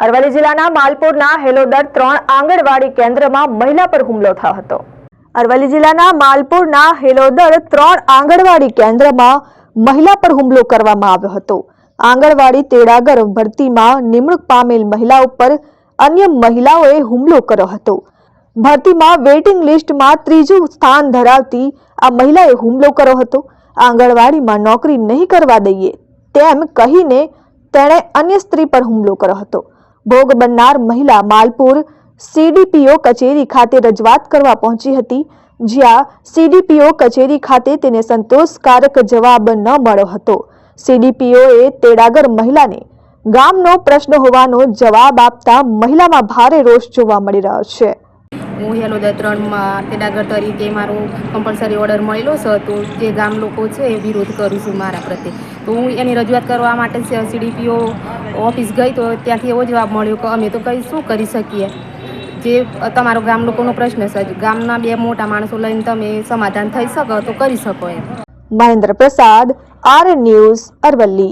અરવલ્લી જિલ્લાના માલપુરના હેલોદર 3 આંગણવાડી કેન્દ્રમાં મહિલા પર હુમલો થયો હતો। અરવલ્લી જિલ્લાના માલપુરના હેલોદર 3 આંગણવાડી કેન્દ્રમાં મહિલા પર હુમલો કરવામાં આવ્યો હતો। આંગણવાડી તેડાગર ભરતીમાં નિમણૂક પામેલ મહિલા ઉપર અન્ય મહિલાઓએ હુમલો કર્યો હતો। ભરતીમાં વેઇટિંગ લિસ્ટમાં ત્રીજું સ્થાન ધરાવતી આ મહિલાએ હુમલો કર્યો હતો। આંગણવાડીમાં નોકરી નહીં કરવા દઈએ તેમ કહીને તેણે અન્ય સ્ત્રી પર હુમલો કર્યો હતો। ભોગ બનનાર મહિલા માલપુર સીડીપીઓ કચેરી ખાતે રજૂઆત કરવા પહોંચી હતી, જ્યાં સીડીપીઓ કચેરી ખાતે તેને સંતોષકારક જવાબ ન મળ્યો હતો। સીડીપીઓએ તેડાગર મહિલાને ગામનો પ્રશ્ન હોવાનો જવાબ આપતા મહિલામાં ભારે રોષ જોવા મળી રહ્યો છે। હું હેલોદર 3 તેડાગર તરીકે મારો કમ્પલસરી ઓર્ડર મળેલો છે, તો જે ગામ લોકો છે એ વિરોધ કરું છું મારા પ્રત્યે। તો હું એની રજૂઆત કરવા માટે સીડીપીઓ ઓફિસ ગઈ, તો ત્યાંથી એવો જવાબ મળ્યો કે અમે તો કંઈ શું કરી શકીએ, જે તમારો ગામ લોકોનો પ્રશ્ન છે, ગામના 2 મોટા માણસો લઈને તમે સમાધાન થઈ શકો તો કરી શકો એમ। મહેન્દ્ર પ્રસાદ, આર ન્યૂઝ, અરવલ્લી।